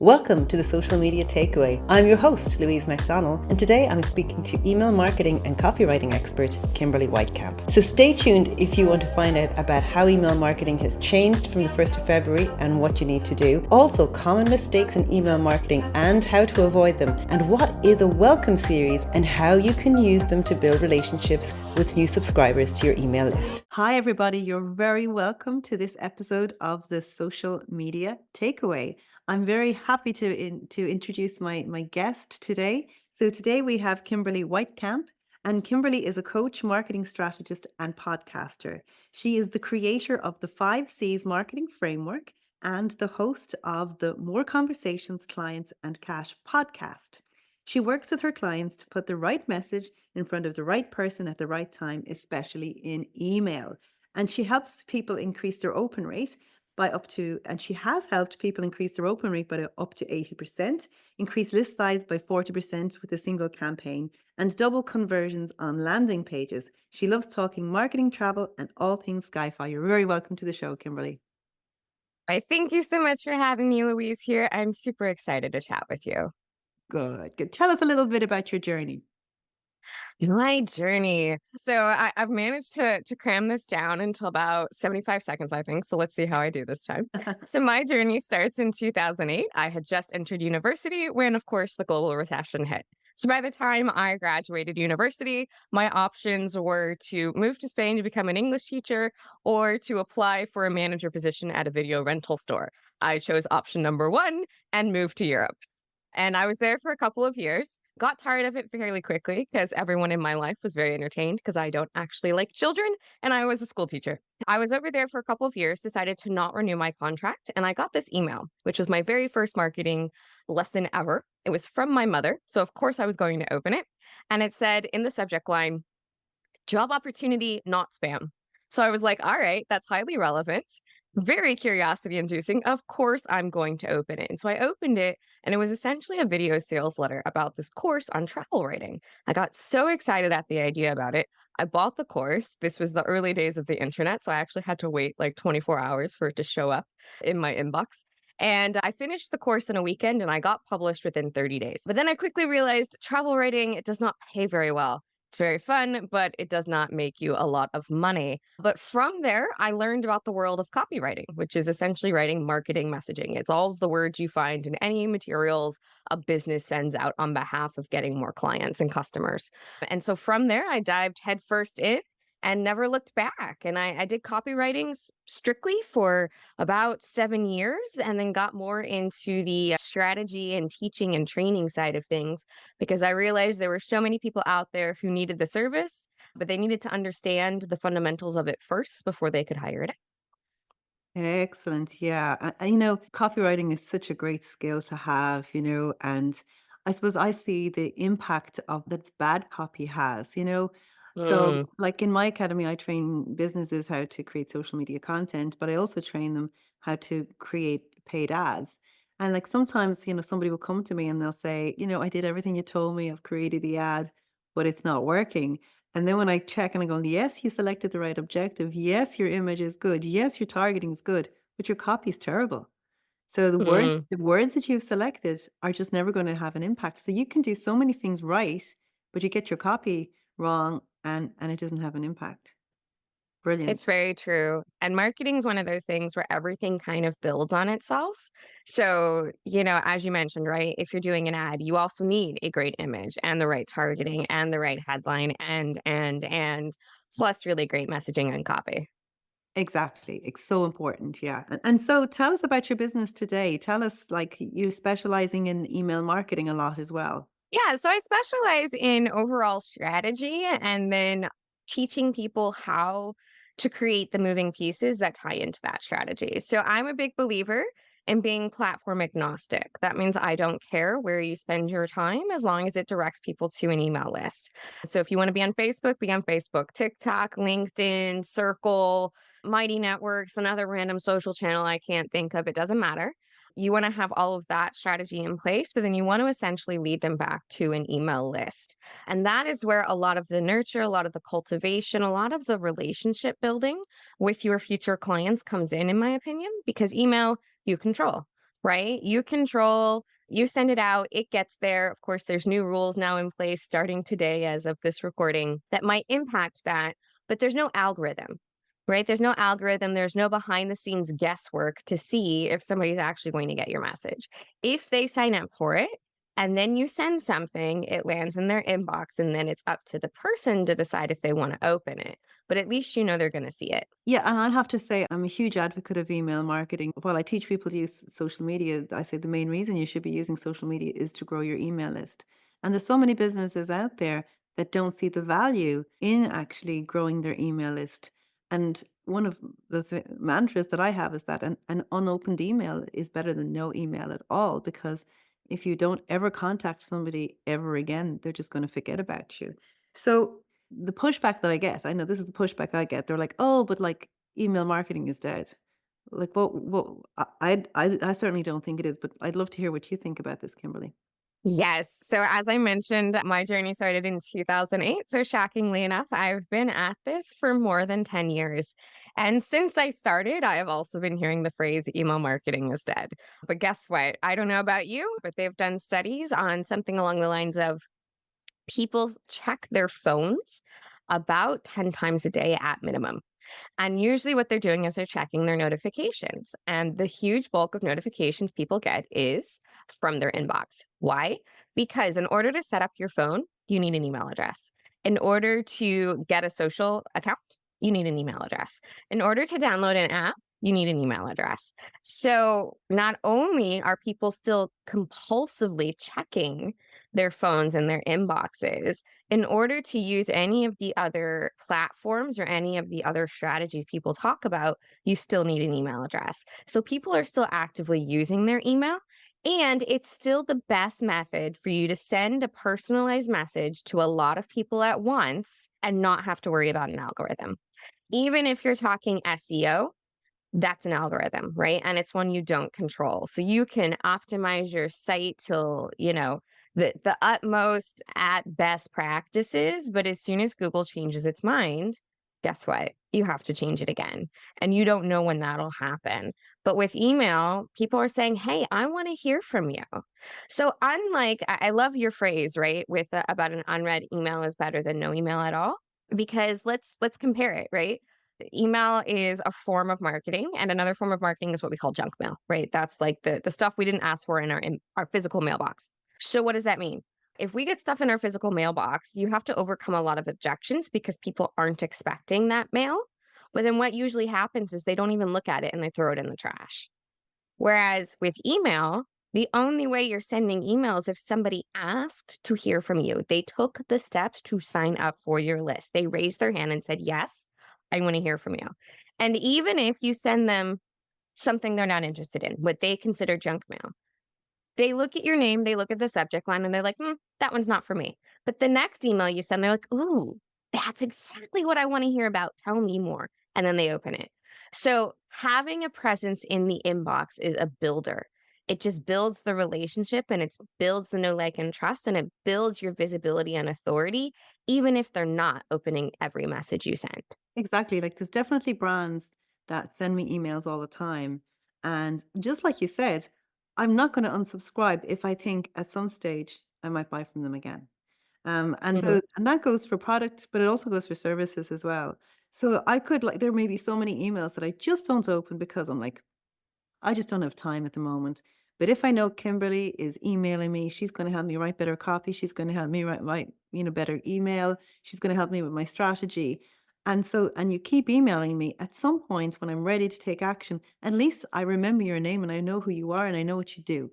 Welcome to the Social Media Takeaway. I'm your host, Louise McDonnell, and today I'm speaking to email marketing and copywriting expert, Kimberly Whitecamp. So stay tuned if you want to find out about how email marketing has changed from the 1st of February and what you need to do. Also, common mistakes in email marketing and how to avoid them, and what is a welcome series and how you can use them to build relationships with new subscribers to your email list. Hi everybody, you're very welcome to this episode of the Social Media Takeaway. I'm very happy to introduce my guest today. So today we have Kimberly Whitecamp, and Kimberly is a coach, marketing strategist, and podcaster. She is the creator of the 5Cs marketing framework and the host of the More Conversations, Clients, and Cash podcast. She works with her clients to put the right message in front of the right person at the right time, especially in email. And she helps people increase their open rate and she has helped people increase their open rate by up to 80%, increase list size by 40% with a single campaign, and double conversions on landing pages. She loves talking marketing, travel, and all things Sci-Fi. You're very welcome to the show, Kimberly. I thank you so much for having me, Louise, here. I'm super excited to chat with you. Good. Tell us a little bit about your journey. My journey. I've managed to cram this down until about 75 seconds, I think. So let's see how I do this time. So my journey starts in 2008. I had just entered university when, of course, the global recession hit. So by the time I graduated university, my options were to move to Spain to become an English teacher or to apply for a manager position at a video rental store. I chose option number one and moved to Europe. And I was there for a couple of years, got tired of it fairly quickly because everyone in my life was very entertained because I don't actually like children and I was a school teacher. I was over there for a couple of years, decided to not renew my contract, and I got this email, which was my very first marketing lesson ever. It was from my mother. So, of course, I was going to open it. And it said in the subject line, job opportunity, not spam. So I was like, all right, that's highly relevant, very curiosity inducing. Of course, I'm going to open it. And so I opened it, and it was essentially a video sales letter about this course on travel writing. I got so excited at the idea about it. I bought the course. This was the early days of the internet. So I actually had to wait like 24 hours for it to show up in my inbox. And I finished the course in a weekend and I got published within 30 days. But then I quickly realized travel writing, it does not pay very well. It's very fun, but it does not make you a lot of money. But from there, I learned about the world of copywriting, which is essentially writing marketing messaging. It's all of the words you find in any materials a business sends out on behalf of getting more clients and customers. And so from there, I dived headfirst in and never looked back. And I did copywriting strictly for about 7 years and then got more into the strategy and teaching and training side of things because I realized there were so many people out there who needed the service, but they needed to understand the fundamentals of it first before they could hire it. Excellent. Yeah. Copywriting is such a great skill to have, and I suppose I see the impact of that bad copy has. So, Mm, like in my academy, I train businesses how to create social media content, but I also train them how to create paid ads. And like sometimes, somebody will come to me and they'll say, I did everything you told me, I've created the ad, but it's not working. And then when I check and I go, yes, you selected the right objective. Yes, your image is good. Yes, your targeting is good, but your copy is terrible. So the words, mm. the words that you've selected are just never going to have an impact. So you can do so many things right, but you get your copy wrong and it doesn't have an impact. It's Brilliant. very true. And marketing is one of those things where everything kind of builds on itself. So, as you mentioned, right, if you're doing an ad, you also need a great image and the right targeting and the right headline and plus really great messaging and copy. Exactly. It's so important. Yeah. And so tell us about your business today. Tell us, like, you're specializing in email marketing a lot as well. Yeah, so I specialize in overall strategy and then teaching people how to create the moving pieces that tie into that strategy. So I'm a big believer in being platform agnostic. That means I don't care where you spend your time as long as it directs people to an email list. So if you want to be on Facebook, TikTok, LinkedIn, Circle, Mighty Networks, another random social channel I can't think of, it doesn't matter. You want to have all of that strategy in place, but then you want to essentially lead them back to an email list. And that is where a lot of the nurture, a lot of the cultivation, a lot of the relationship building with your future clients comes in my opinion, because email you control. right? You send it out, it gets there. Of course, there's new rules now in place starting today as of this recording that might impact that, but there's no algorithm, right? There's no algorithm, there's no behind the scenes guesswork to see if somebody's actually going to get your message. If they sign up for it, and then you send something, it lands in their inbox, and then it's up to the person to decide if they want to open it. But at least you know they're going to see it. Yeah, and I have to say, I'm a huge advocate of email marketing. While I teach people to use social media, I say the main reason you should be using social media is to grow your email list. And there's so many businesses out there that don't see the value in actually growing their email list. And one of the mantras that I have is that an unopened email is better than no email at all, because if you don't ever contact somebody ever again, they're just going to forget about you. So the pushback that I get, I know this is the pushback I get. They're like, "Oh, but like email marketing is dead." Like, what? I certainly don't think it is, but I'd love to hear what you think about this, Kimberly. Yes. So, as I mentioned, my journey started in 2008. So, shockingly enough, I've been at this for more than 10 years. And since I started, I have also been hearing the phrase email marketing is dead. But guess what? I don't know about you, but they've done studies on something along the lines of people check their phones about 10 times a day at minimum. And usually what they're doing is they're checking their notifications. And the huge bulk of notifications people get is from their inbox. Why? Because in order to set up your phone, you need an email address. In order to get a social account, you need an email address. In order to download an app, you need an email address. So not only are people still compulsively checking their phones and their inboxes, in order to use any of the other platforms or any of the other strategies people talk about, you still need an email address. So people are still actively using their email. And it's still the best method for you to send a personalized message to a lot of people at once and not have to worry about an algorithm. Even if you're talking SEO, that's an algorithm, right? And it's one you don't control. So you can optimize your site till, the utmost at best practices, but as soon as Google changes its mind, guess what? You have to change it again. And you don't know when that'll happen. But with email, people are saying, "Hey, I want to hear from you." So unlike I love your phrase, right? With about an unread email is better than no email at all, because let's compare it, right? Email is a form of marketing, and another form of marketing is what we call junk mail, right? That's like the stuff we didn't ask for in our physical mailbox. So what does that mean? If we get stuff in our physical mailbox, you have to overcome a lot of objections because people aren't expecting that mail. But then what usually happens is they don't even look at it and they throw it in the trash. Whereas with email, the only way you're sending emails if somebody asked to hear from you. They took the steps to sign up for your list. They raised their hand and said, "Yes, I want to hear from you." And even if you send them something they're not interested in, what they consider junk mail, they look at your name, they look at the subject line, and they're like, that one's not for me. But the next email you send, they're like, "Ooh, that's exactly what I want to hear about. Tell me more." And then they open it. So having a presence in the inbox is a builder. It just builds the relationship, and it builds the know, like, and trust, and it builds your visibility and authority, even if they're not opening every message you send. Exactly. Like, there's definitely brands that send me emails all the time. And just like you said, I'm not going to unsubscribe if I think at some stage I might buy from them again. Mhm. And that goes for product, but it also goes for services as well. So I could like there may be so many emails that I just don't open because I'm like, I just don't have time at the moment. But if I know Kimberly is emailing me, she's going to help me write better copy. She's going to help me write better email. She's going to help me with my strategy. And you keep emailing me at some point when I'm ready to take action, at least I remember your name and I know who you are and I know what you do.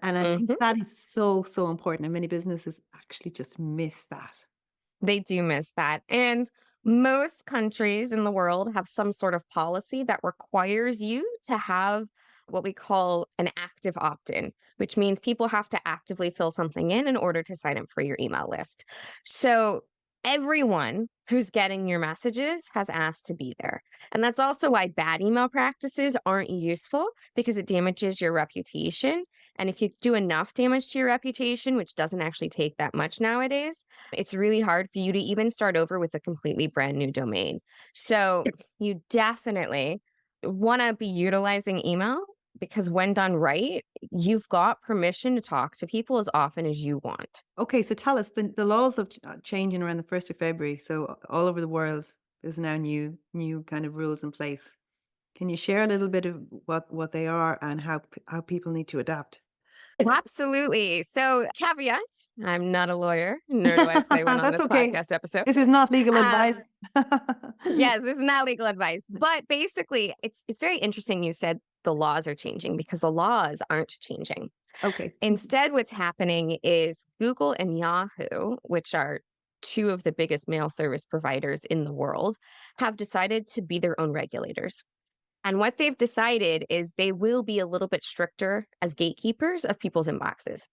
And I think Mhm. that is so, so important. And many businesses actually just miss that. They do miss that. And most countries in the world have some sort of policy that requires you to have what we call an active opt in, which means people have to actively fill something in order to sign up for your email list. So everyone who's getting your messages has asked to be there. And that's also why bad email practices aren't useful, because it damages your reputation. And if you do enough damage to your reputation, which doesn't actually take that much nowadays, it's really hard for you to even start over with a completely brand new domain. So you definitely want to be utilizing email because when done right, you've got permission to talk to people as often as you want. Okay, so tell us, the laws of changing around the 1st of February. So all over the world, there's now new kind of rules in place. Can you share a little bit of what they are and how people need to adapt? Absolutely. So, caveat, I'm not a lawyer, nor do I play one on That's this okay. podcast episode. This is not legal advice. Um, yes, this is not legal advice, but basically, it's very interesting you said the laws are changing because the laws aren't changing. Okay. Instead, what's happening is Google and Yahoo, which are two of the biggest mail service providers in the world, have decided to be their own regulators. And what they've decided is they will be a little bit stricter as gatekeepers of people's inboxes.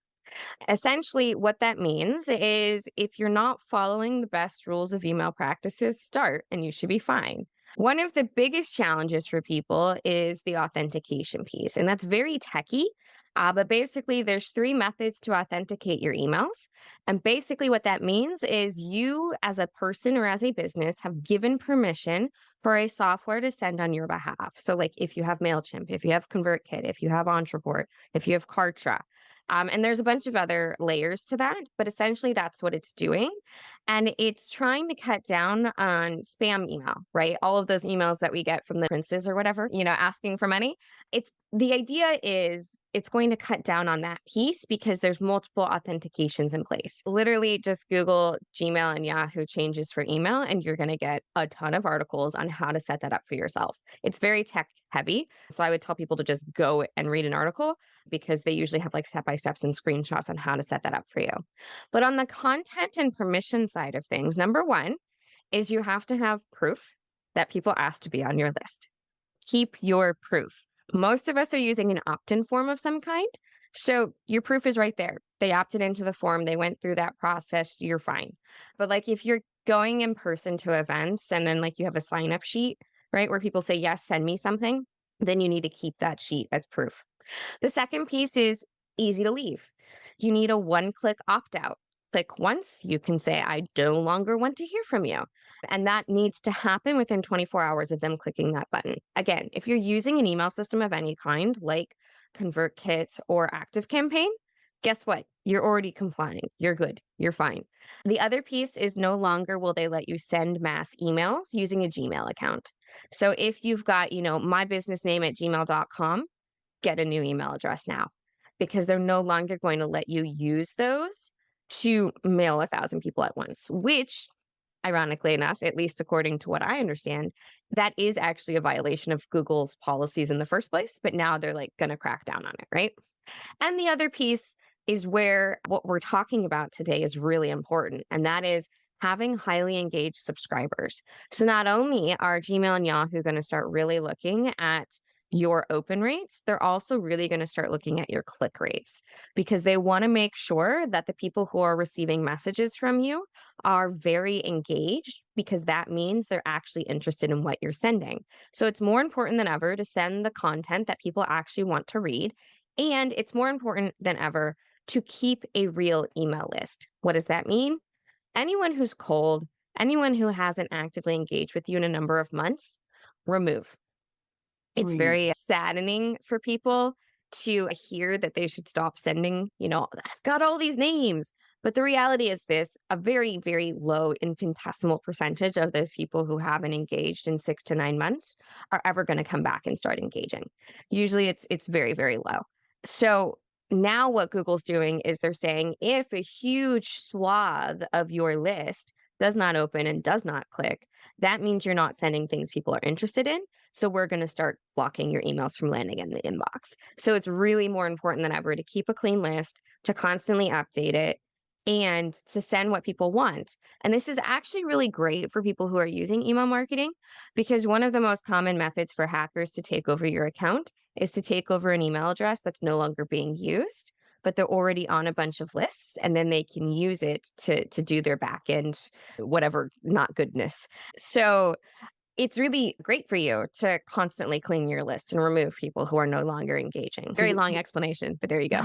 Essentially, what that means is if you're not following the best rules of email practices, start and you should be fine. One of the biggest challenges for people is the authentication piece, and that's very techy. But basically, there's three methods to authenticate your emails. And basically, what that means is you, as a person or as a business, have given permission for a software to send on your behalf. So, like if you have MailChimp, if you have ConvertKit, if you have Entreport, if you have Kartra, and there's a bunch of other layers to that, but essentially that's what it's doing. And it's trying to cut down on spam email, right? All of those emails that we get from the princes or whatever, asking for money. It's the idea is it's going to cut down on that piece because there's multiple authentications in place. Literally just Google Gmail and Yahoo changes for email, and you're going to get a ton of articles on how to set that up for yourself. It's very tech heavy. So I would tell people to just go and read an article because they usually have like step by steps and screenshots on how to set that up for you. But on the content and permission side of things, number one is you have to have proof that people asked to be on your list. Keep your proof. Most of us are using an opt-in form of some kind. So your proof is right there. They opted into the form, they went through that process, you're fine. But like if you're going in person to events and then like you have a sign up sheet, right, where people say, yes, send me something, then you need to keep that sheet as proof. The second piece is easy to leave. You need a one-click opt-out. Click once, you can say, I no longer want to hear from you. And that needs to happen within 24 hours of them clicking that button. Again, if you're using an email system of any kind, like ConvertKit or ActiveCampaign, guess what? You're already complying. You're good. You're fine. The other piece is no longer will they let you send mass emails using a Gmail account. So if you've got, my business name at gmail.com, get a new email address now because they're no longer going to let you use those to mail 1,000 people at once, which ironically enough, at least according to what I understand, that is actually a violation of Google's policies in the first place. But now they're like going to crack down on it, right? And the other piece is where what we're talking about today is really important. And that is having highly engaged subscribers. So not only are Gmail and Yahoo going to start really looking at your open rates, they're also really going to start looking at your click rates because they want to make sure that the people who are receiving messages from you are very engaged because that means they're actually interested in what you're sending. So it's more important than ever to send the content that people actually want to read. And it's more important than ever to keep a real email list. What does that mean? Anyone who's cold, anyone who hasn't actively engaged with you in a number of months, remove. It's Really? very saddening for people to hear that they should stop sending, I've got all these names. But the reality is this, a very, very low infinitesimal percentage of those people who haven't engaged in 6 to 9 months are ever going to come back and start engaging. Usually it's very, very low. So now what Google's doing is they're saying if a huge swath of your list does not open and does not click, that means you're not sending things people are interested in. So we're going to start blocking your emails from landing in the inbox. So it's really more important than ever to keep a clean list, to constantly update it, and to send what people want. And this is actually really great for people who are using email marketing because one of the most common methods for hackers to take over your account is to take over an email address that's no longer being used, but they're already on a bunch of lists and then they can use it to do their back end, whatever not goodness. So it's really great for you to constantly clean your list and remove people who are no longer engaging. Very long explanation, but there you go.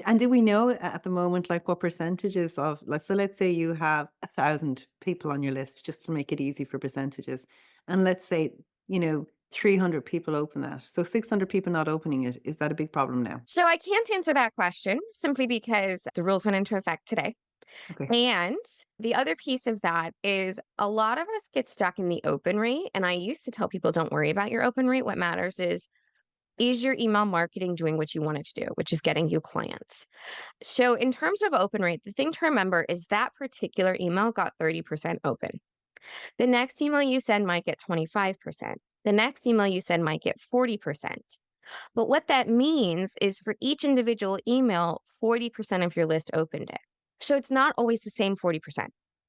And do we know at the moment, like what percentages of, let's say you have 1,000 people on your list, just to make it easy for percentages. And let's say, 300 people open that. So 600 people not opening it. Is that a big problem now? So I can't answer that question simply because the rules went into effect today. Okay. And the other piece of that is a lot of us get stuck in the open rate. And I used to tell people, don't worry about your open rate. What matters is your email marketing doing what you want it to do, which is getting you clients? So, in terms of open rate, the thing to remember is that particular email got 30% open. The next email you send might get 25%. The next email you send might get 40%. But what that means is for each individual email, 40% of your list opened it. So it's not always the same 40%.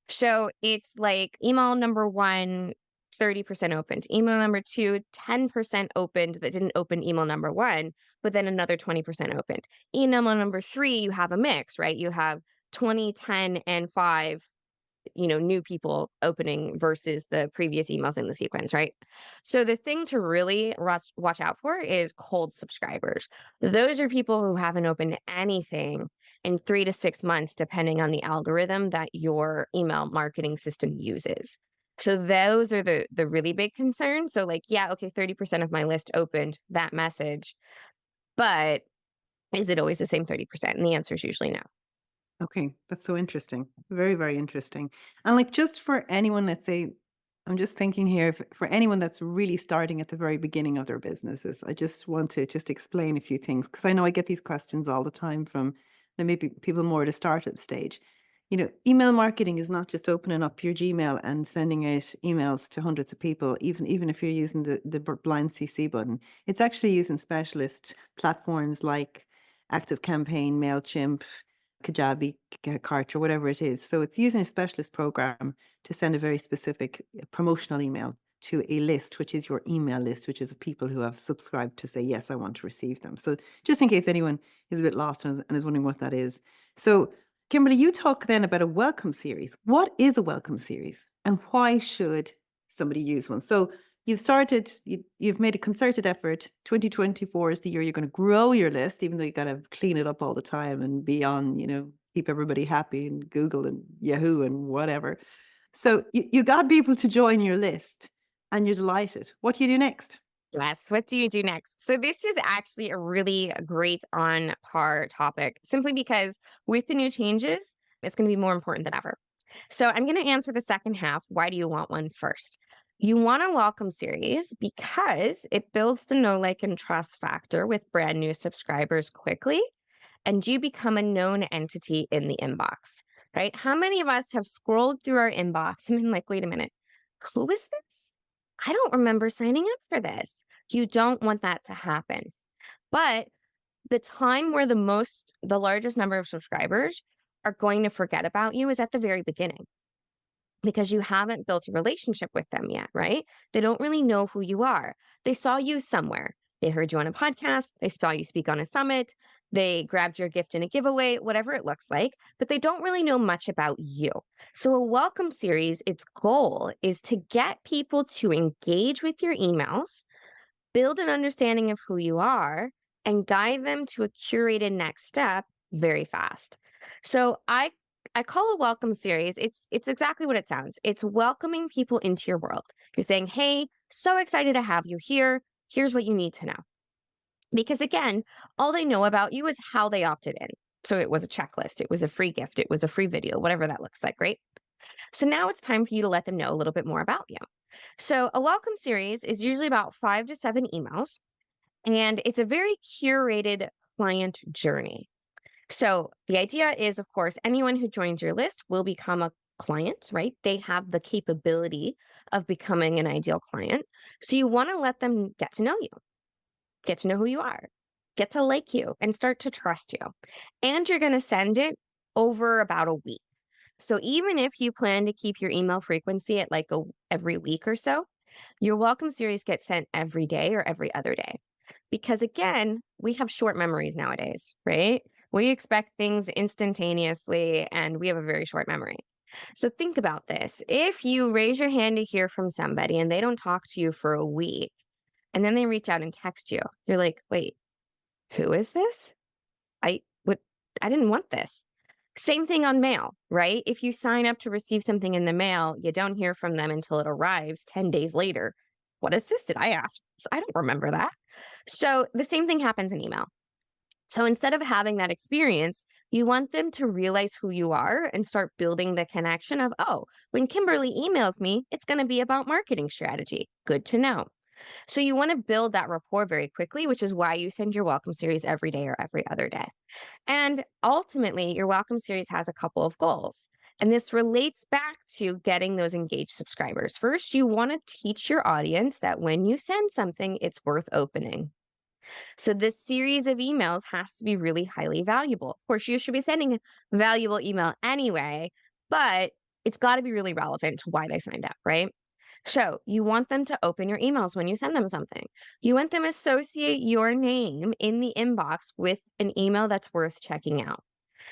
So it's like email number one, 30% opened. Email number two, 10% opened that didn't open email number one, but then another 20% opened. Email number three, you have a mix, right? You have 20, 10, and 5 new people opening versus the previous emails in the sequence, right? So the thing to really watch out for is cold subscribers. Those are people who haven't opened anything in 3 to 6 months, depending on the algorithm that your email marketing system uses. So those are the really big concerns. So like, yeah, okay, 30% of my list opened that message, but is it always the same 30%? And the answer is usually no. Okay, that's so interesting. Very, very interesting. And like just for anyone, let's say, I'm just thinking here, for anyone that's really starting at the very beginning of their businesses, I just want to just explain a few things because I know I get these questions all the time from maybe people more at a startup stage. Email marketing is not just opening up your Gmail and sending out emails to hundreds of people, even if you're using the blind CC button. It's actually using specialist platforms like ActiveCampaign, MailChimp, Kajabi, Kartra, whatever it is. So it's using a specialist program to send a very specific promotional email to a list, which is your email list, which is of people who have subscribed to say, yes, I want to receive them. So just in case anyone is a bit lost and is wondering what that is. So Kimberly, you talk then about a welcome series. What is a welcome series and why should somebody use one? So you've made a concerted effort. 2024 is the year you're going to grow your list, even though you got to clean it up all the time and be on, keep everybody happy and Google and Yahoo and whatever. So you got people to join your list and you're delighted. What do you do next? Yes. What do you do next? So this is actually a really great on par topic, simply because with the new changes, it's going to be more important than ever. So I'm going to answer the second half. Why do you want one first? You want a welcome series because it builds the know, like, and trust factor with brand new subscribers quickly, and you become a known entity in the inbox, right? How many of us have scrolled through our inbox and been like, wait a minute, who is this? I don't remember signing up for this. You don't want that to happen. But the time where the largest number of subscribers are going to forget about you is at the very beginning because you haven't built a relationship with them yet, right? They don't really know who you are. They saw you somewhere. They heard you on a podcast. They saw you speak on a summit. They grabbed your gift in a giveaway, whatever it looks like, but they don't really know much about you. So a welcome series, its goal is to get people to engage with your emails, build an understanding of who you are, and guide them to a curated next step very fast. So I call a welcome series. It's exactly what it sounds. It's welcoming people into your world. You're saying, "Hey, so excited to have you here. Here's what you need to know." Because again, all they know about you is how they opted in. So it was a checklist, it was a free gift, it was a free video, whatever that looks like, right? So now it's time for you to let them know a little bit more about you. So a welcome series is usually about 5 to 7 emails, and it's a very curated client journey. So the idea is, of course, anyone who joins your list will become a client, right? They have the capability of becoming an ideal client. So you want to let them get to know you, get to know who you are, get to like you, and start to trust you. And you're going to send it over about a week. So even if you plan to keep your email frequency at like every week or so, your welcome series gets sent every day or every other day. Because again, we have short memories nowadays, right? We expect things instantaneously and we have a very short memory. So think about this. If you raise your hand to hear from somebody and they don't talk to you for a week and then they reach out and text you, you're like, wait, who is this? I what I didn't want this. Same thing on mail, right? If you sign up to receive something in the mail, you don't hear from them until it arrives 10 days later. what is this? Did I ask? I don't remember that. So the same thing happens in email. So instead of having that experience, you want them to realize who you are and start building the connection of, oh, when Kimberly emails me, it's going to be about marketing strategy. Good to know. So you want to build that rapport very quickly, which is why you send your welcome series every day or every other day. And ultimately, your welcome series has a couple of goals. And this relates back to getting those engaged subscribers. First, you want to teach your audience that when you send something, it's worth opening. So this series of emails has to be really highly valuable. Of course, you should be sending a valuable email anyway, but it's got to be really relevant to why they signed up, right? So you want them to open your emails when you send them something. You want them to associate your name in the inbox with an email that's worth checking out.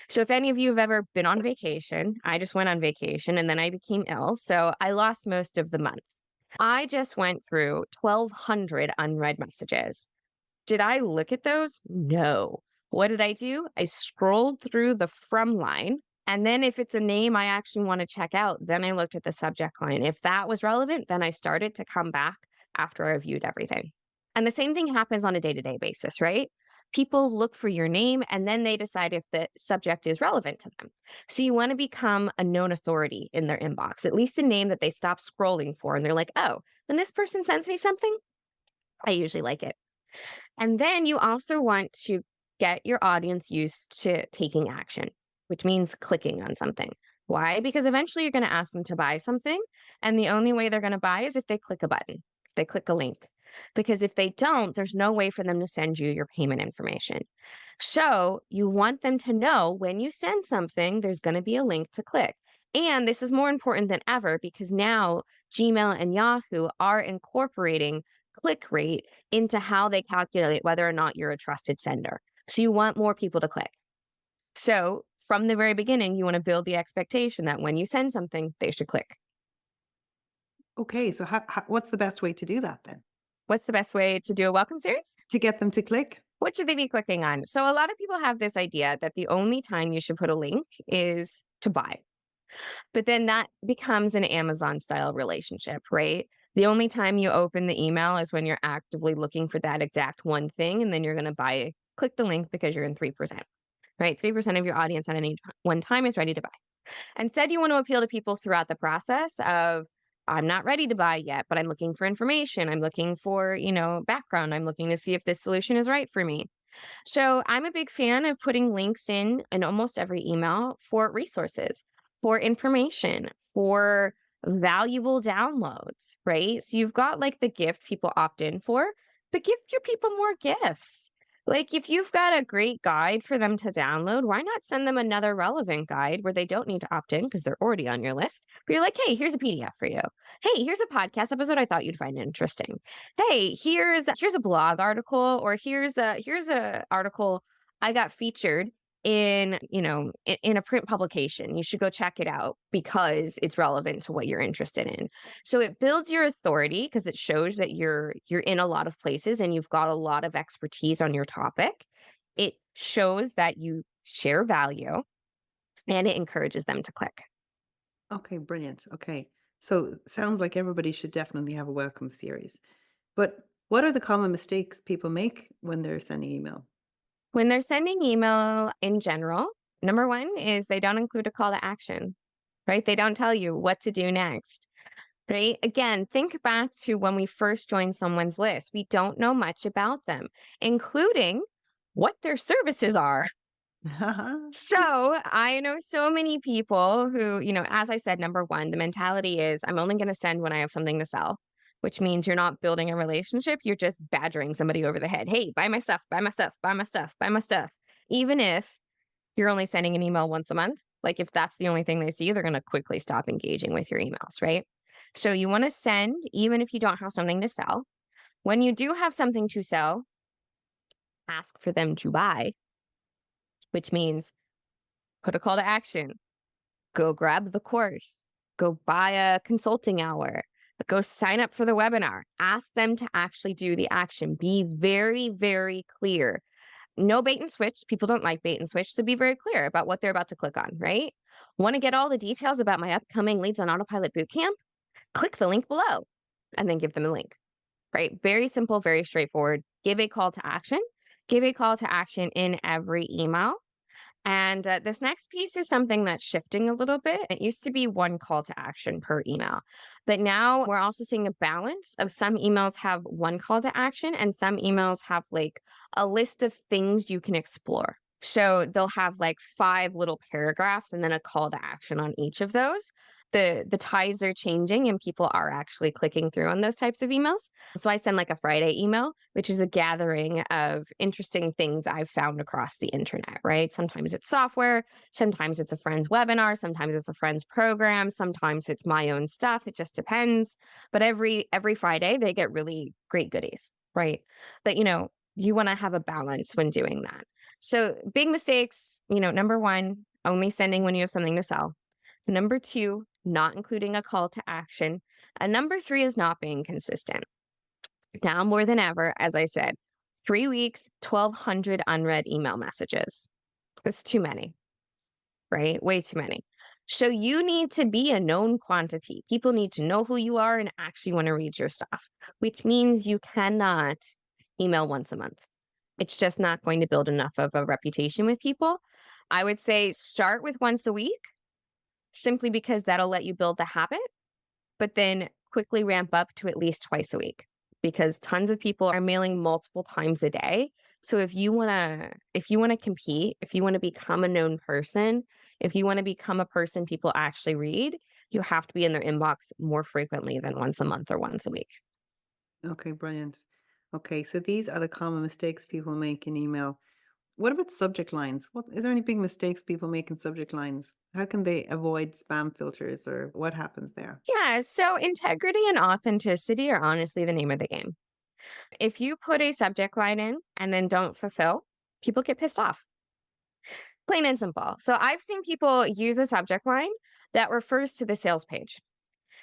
So if any of you have ever been on vacation, I just went on vacation and then I became ill. So I lost most of the month. I just went through 1,200 unread messages. Did I look at those? No. What did I do? I scrolled through the from line. And then if it's a name I actually want to check out, then I looked at the subject line. If that was relevant, then I started to come back after I reviewed everything. And the same thing happens on a day-to-day basis, right? People look for your name and then they decide if the subject is relevant to them. So you want to become a known authority in their inbox, at least a name that they stop scrolling for. And they're like, oh, when this person sends me something, I usually like it. And then you also want to get your audience used to taking action, which means clicking on something. Why? Because eventually you're going to ask them to buy something. And the only way they're going to buy is if they click a button, if they click a link. Because if they don't, there's no way for them to send you your payment information. So you want them to know when you send something, there's going to be a link to click. And this is more important than ever because now Gmail and Yahoo are incorporating click rate into how they calculate whether or not you're a trusted sender. So you want more people to click. So from the very beginning, you want to build the expectation that when you send something, they should click. Okay, so what's the best way to do that then? What's the best way to do a welcome series? To get them to click? What should they be clicking on? So a lot of people have this idea that the only time you should put a link is to buy. But then that becomes an Amazon style relationship, right? The only time you open the email is when you're actively looking for that exact one thing. And then you're going to click the link because you're in 3%, right? 3% of your audience at any one time is ready to buy. Instead, you want to appeal to people throughout the process of, I'm not ready to buy yet, but I'm looking for information. I'm looking for, background. I'm looking to see if this solution is right for me. So I'm a big fan of putting links in almost every email for resources, for information, for valuable downloads, right? So you've got like the gift people opt in for, but give your people more gifts. Like if you've got a great guide for them to download, why not send them another relevant guide where they don't need to opt in because they're already on your list? But you're like, hey, here's a PDF for you. Hey, here's a podcast episode I thought you'd find interesting. Hey, here's a blog article, or here's a article I got featured in a print publication. You should go check it out because it's relevant to what you're interested in. So it builds your authority because it shows that you're in a lot of places and you've got a lot of expertise on your topic. It shows that you share value and it encourages them to click. Okay, brilliant. Okay. So sounds like everybody should definitely have a welcome series. But what are the common mistakes people make when they're sending email? When they're sending email in general, number one is they don't include a call to action, right? They don't tell you what to do next, right? Again, think back to when we first joined someone's list. We don't know much about them, including what their services are. So I know so many people who, as I said, number one, the mentality is I'm only going to send when I have something to sell, which means you're not building a relationship. You're just badgering somebody over the head. Hey, buy my stuff, buy my stuff, buy my stuff, buy my stuff. Even if you're only sending an email once a month, like if that's the only thing they see, they're going to quickly stop engaging with your emails, right? So you want to send even if you don't have something to sell. When you do have something to sell, ask for them to buy, which means put a call to action. Go grab the course. Go buy a consulting hour. Go sign up for the webinar. Ask them to actually do the action. Be very, very clear. No bait and switch. People don't like bait and switch. So be very clear about what they're about to click on, right? Want to get all the details about my upcoming Leads on Autopilot Bootcamp? Click the link below and then give them a link. right? Very simple, very straightforward. Give a call to action. Give a call to action in every email. And this next piece is something that's shifting a little bit. It used to be one call to action per email, but now we're also seeing a balance of some emails have one call to action and some emails have like a list of things you can explore. So they'll have like 5 little paragraphs and then a call to action on each of those. The tides are changing and people are actually clicking through on those types of emails. So I send like a Friday email, which is a gathering of interesting things I've found across the internet, right? Sometimes it's software, sometimes it's a friend's webinar, sometimes it's a friend's program, sometimes it's my own stuff. It just depends. But every Friday they get really great goodies, right? But you want to have a balance when doing that. So big mistakes, number one, only sending when you have something to sell. Number two, not including a call to action. And number three is not being consistent. Now more than ever, as I said, 3 weeks, 1,200 unread email messages. It's too many, right? Way too many. So you need to be a known quantity. People need to know who you are and actually want to read your stuff, which means you cannot email once a month. It's just not going to build enough of a reputation with people. I would say start with once a week, simply because that'll let you build the habit, but then quickly ramp up to at least twice a week because tons of people are mailing multiple times a day. So if you want to compete, if you want to become a known person, if you want to become a person people actually read, you have to be in their inbox more frequently than once a month or once a week. Okay, brilliant. Okay, so these are the common mistakes people make in email. What about subject lines? What is there any big mistakes people make in subject lines? How can they avoid spam filters or what happens there? Yeah, so integrity and authenticity are honestly the name of the game. If you put a subject line in and then don't fulfill, people get pissed off. Plain and simple. So I've seen people use a subject line that refers to the sales page.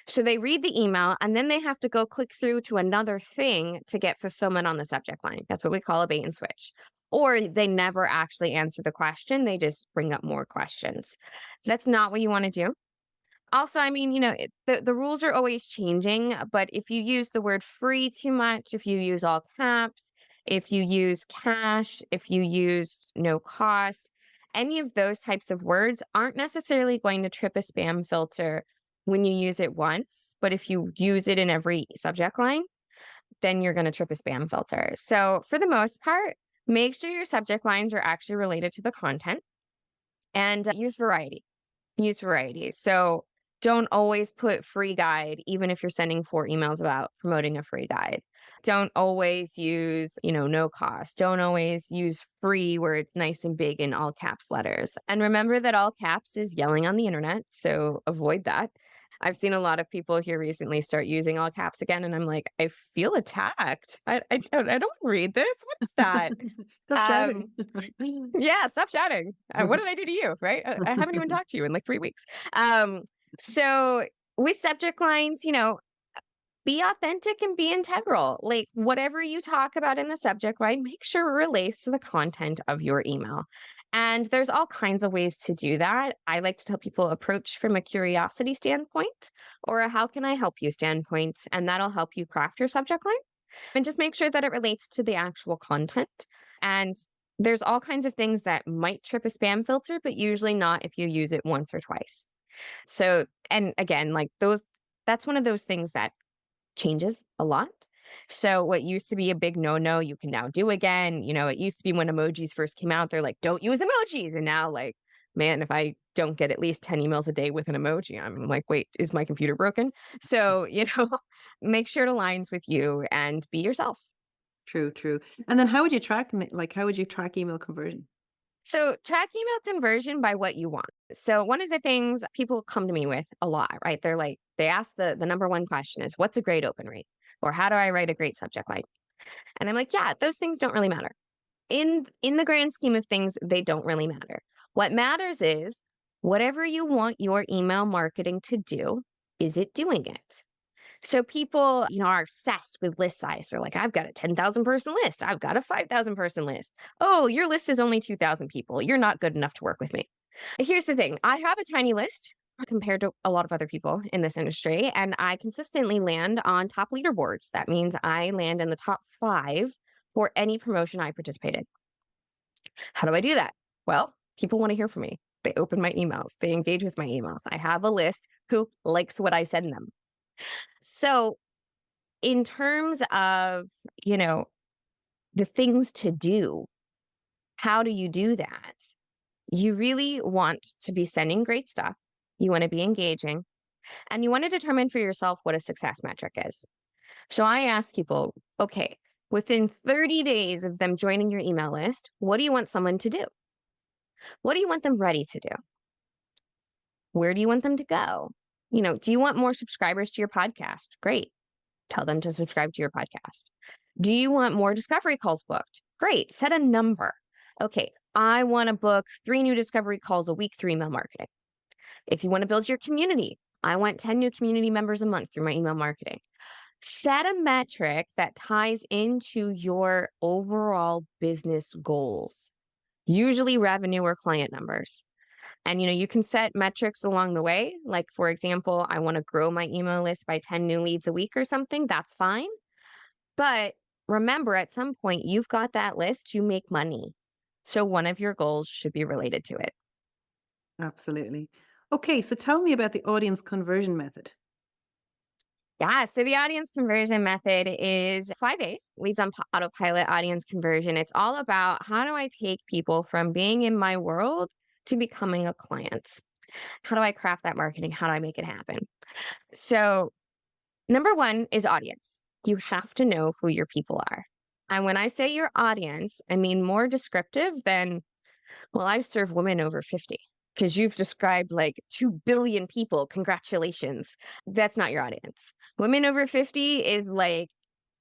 So they read the email and then they have to go click through to another thing to get fulfillment on the subject line. That's what we call a bait and switch. Or they never actually answer the question, they just bring up more questions. That's not what you want to do. Also, I mean, the rules are always changing, but if you use the word free too much, if you use all caps, if you use cash, if you use no cost, any of those types of words aren't necessarily going to trip a spam filter when you use it once. But if you use it in every subject line, then you're going to trip a spam filter. So for the most part, make sure your subject lines are actually related to the content and use variety. Use variety. So don't always put free guide, even if you're sending 4 emails about promoting a free guide. Don't always use, no cost. Don't always use free where it's nice and big in all caps letters. And remember that all caps is yelling on the internet. So avoid that. I've seen a lot of people here recently start using all caps again. And I'm like, I feel attacked. I don't read this. What is that? Stop Um, shouting. yeah, stop chatting. What did I do to you? Right? I haven't even talked to you in like 3 weeks. Um, so with subject lines, be authentic and be integral. Like whatever you talk about in the subject line, make sure it relates to the content of your email. And there's all kinds of ways to do that. I like to tell people approach from a curiosity standpoint or a how can I help you standpoint, and that'll help you craft your subject line. And just make sure that it relates to the actual content. And there's all kinds of things that might trip a spam filter, but usually not if you use it once or twice. So, and again, like that's one of those things that changes a lot. So what used to be a big no-no, you can now do again. It used to be when emojis first came out, they're like, don't use emojis. And now like, man, if I don't get at least 10 emails a day with an emoji, I'm like, wait, is my computer broken? So, make sure it aligns with you and be yourself. True, true. And then how would you track how would you track email conversion? So track email conversion by what you want. So one of the things people come to me with a lot, right? They're like, they ask the number one question is, what's a great open rate? Or how do I write a great subject line? And I'm like, yeah, those things don't really matter. In the grand scheme of things, they don't really matter. What matters is whatever you want your email marketing to do, is it doing it? So people, are obsessed with list size. They're like, I've got a 10,000 person list. I've got a 5,000 person list. Oh, your list is only 2,000 people. You're not good enough to work with me. Here's the thing. I have a tiny list. compared to a lot of other people in this industry. And I consistently land on top leaderboards. That means I land in the top 5 for any promotion I participate in. How do I do that? Well, people want to hear from me. They open my emails, they engage with my emails. I have a list who likes what I send them. So, in terms of, you know, the things to do, how do you do that? You really want to be sending great stuff. You want to be engaging and you want to determine for yourself what a success metric is. So I ask people, okay, within 30 days of them joining your email list, what do you want someone to do? What do you want them ready to do? Where do you want them to go? Do you want more subscribers to your podcast? Great. Tell them to subscribe to your podcast. Do you want more discovery calls booked? Great. Set a number. Okay, I want to book 3 new discovery calls a week through email marketing. If you want to build your community, I want 10 new community members a month through my email marketing. Set a metric that ties into your overall business goals, usually revenue or client numbers. And you can set metrics along the way. Like, for example, I want to grow my email list by 10 new leads a week or something. That's fine. But remember, at some point, you've got that list to make money. So one of your goals should be related to it. Absolutely. Okay, so tell me about the audience conversion method. Yeah, so the audience conversion method is 5 A's, leads on autopilot audience conversion. It's all about, how do I take people from being in my world to becoming a client? How do I craft that marketing? How do I make it happen? So, number 1 is audience. You have to know who your people are. And when I say your audience, I mean more descriptive than, well, I serve women over 50. Because you've described like 2 billion people. Congratulations. That's not your audience. Women over 50 is like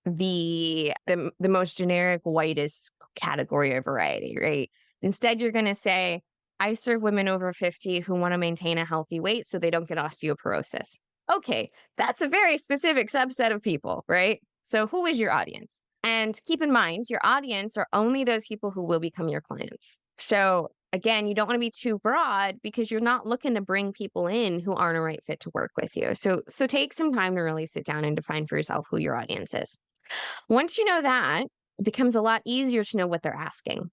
the most generic, whitest category of variety, right? Instead, you're going to say, I serve women over 50 who want to maintain a healthy weight so they don't get osteoporosis. Okay, that's a very specific subset of people, right? So who is your audience? And keep in mind, your audience are only those people who will become your clients. So again, you don't want to be too broad because you're not looking to bring people in who aren't a right fit to work with you. So take some time to really sit down and define for yourself who your audience is. Once you know that, it becomes a lot easier to know what they're asking.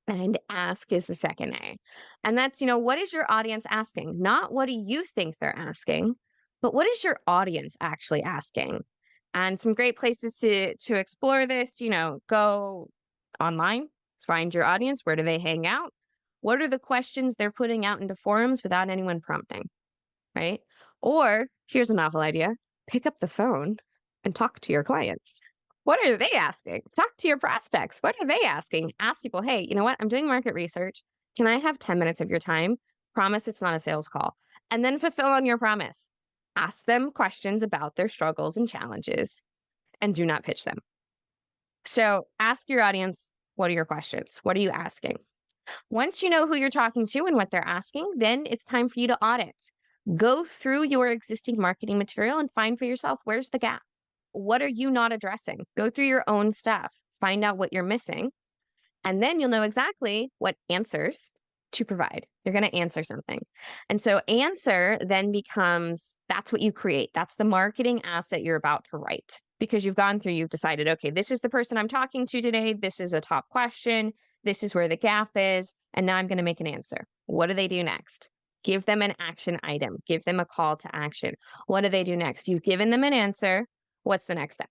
And ask is the second A. And that's, what is your audience asking? Not what do you think they're asking, but what is your audience actually asking? And some great places to explore this, go online, find your audience. Where do they hang out? What are the questions they're putting out into forums without anyone prompting, right? Or here's a novel idea, pick up the phone and talk to your clients. What are they asking? Talk to your prospects. What are they asking? Ask people, hey, you know what? I'm doing market research. Can I have 10 minutes of your time? Promise it's not a sales call. And then fulfill on your promise. Ask them questions about their struggles and challenges and do not pitch them. So ask your audience, what are your questions? What are you asking? Once you know who you're talking to and what they're asking, then it's time for you to audit. Go through your existing marketing material and find for yourself, where's the gap? What are you not addressing? Go through your own stuff, find out what you're missing, and then you'll know exactly what answers to provide. You're going to answer something. And so answer then becomes, that's what you create. That's the marketing asset you're about to write because you've decided, okay, this is the person I'm talking to today. This is a top question. This is where the gap is. And now I'm going to make an answer. What do they do next? Give them an action item. Give them a call to action. What do they do next? You've given them an answer. What's the next step?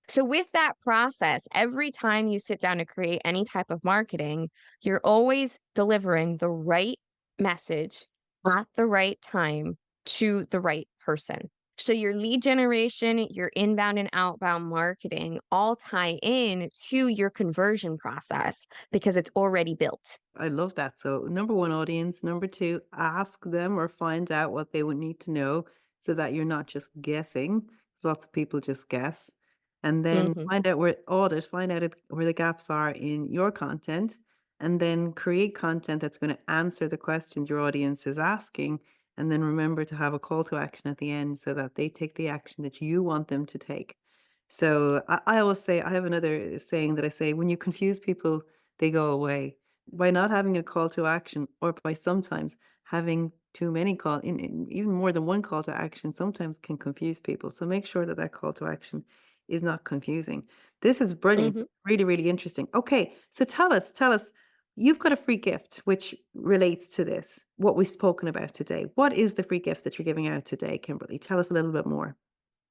So with that process, every time you sit down to create any type of marketing, you're always delivering the right message at the right time to the right person. So your lead generation, your inbound and outbound marketing all tie in to your conversion process because it's already built. I love that. So, number 1, audience. Number 2, ask them or find out what they would need to know so that you're not just guessing. Lots of people just guess. And then Mhm. find out where the gaps are in your content, and then create content that's going to answer the questions your audience is asking. And then remember to have a call to action at the end so that they take the action that you want them to take. So I always say, I have another saying that I say, when you confuse people, they go away. By not having a call to action, or by sometimes having too many even more than one call to action sometimes can confuse people. So make sure that that call to action is not confusing. This is brilliant. Mhm. Really, really interesting. Okay, so tell us, you've got a free gift which relates to this, what we've spoken about today. What is the free gift that you're giving out today, Kimberly? Tell us a little bit more.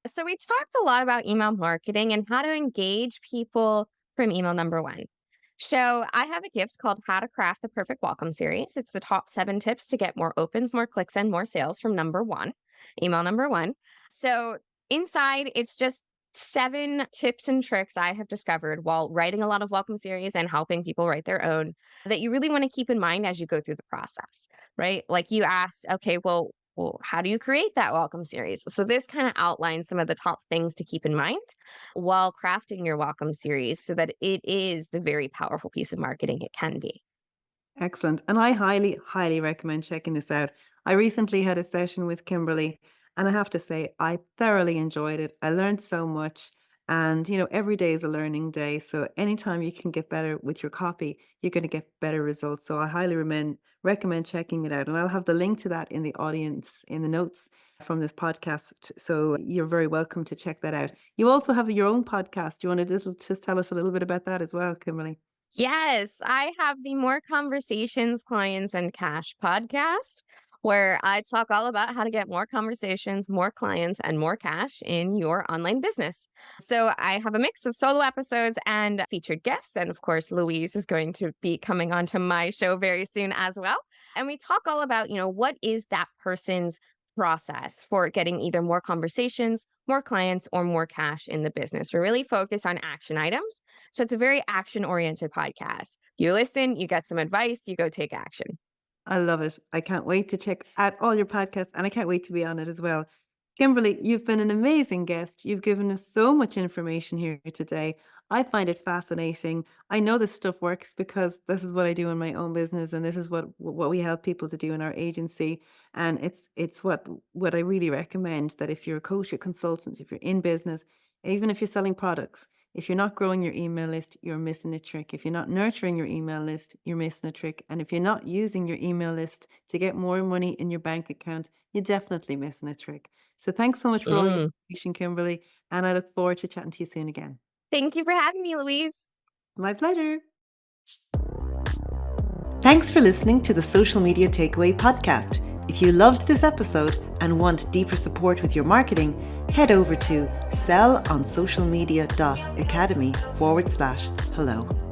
So we talked a lot about email marketing and how to engage people from email number one. So I have a gift called How to Craft the Perfect Welcome Series. It's the top 7 tips to get more opens, more clicks, and more sales from number one, email number one. So inside, it's just 7 tips and tricks I have discovered while writing a lot of welcome series and helping people write their own that you really want to keep in mind as you go through the process, right? Like you asked, okay, well, how do you create that welcome series? So this kind of outlines some of the top things to keep in mind while crafting your welcome series so that it is the very powerful piece of marketing it can be. Excellent. And I highly, highly recommend checking this out. I recently had a session with Kimberly, and I have to say, I thoroughly enjoyed it. I learned so much. And, every day is a learning day. So anytime you can get better with your copy, you're going to get better results. So I highly recommend checking it out. And I'll have the link to that in the audience, in the notes from this podcast. So you're very welcome to check that out. You also have your own podcast. Do you want to just tell us a little bit about that as well, Kimberly? Yes, I have the More Conversations, Clients, and Cash podcast, where I talk all about how to get more conversations, more clients, and more cash in your online business. So I have a mix of solo episodes and featured guests. And of course, Louise is going to be coming onto my show very soon as well. And we talk all about, what is that person's process for getting either more conversations, more clients, or more cash in the business. We're really focused on action items. So it's a very action oriented podcast. You listen, you get some advice, you go take action. I love it. I can't wait to check out all your podcasts and I can't wait to be on it as well. Kimberly, you've been an amazing guest. You've given us so much information here today. I find it fascinating. I know this stuff works because this is what I do in my own business and this is what we help people to do in our agency. And it's what I really recommend, that if you're a coach or consultant, if you're in business, even if you're selling products, if you're not growing your email list, you're missing a trick. If you're not nurturing your email list, you're missing a trick. And if you're not using your email list to get more money in your bank account, you're definitely missing a trick. So thanks so much for all your Mm. information, Kimberly. And I look forward to chatting to you soon again. Thank you for having me, Louise. My pleasure. Thanks for listening to the Social Media Takeaway podcast. If you loved this episode and want deeper support with your marketing, head over to sellonsocialmedia.academy/hello.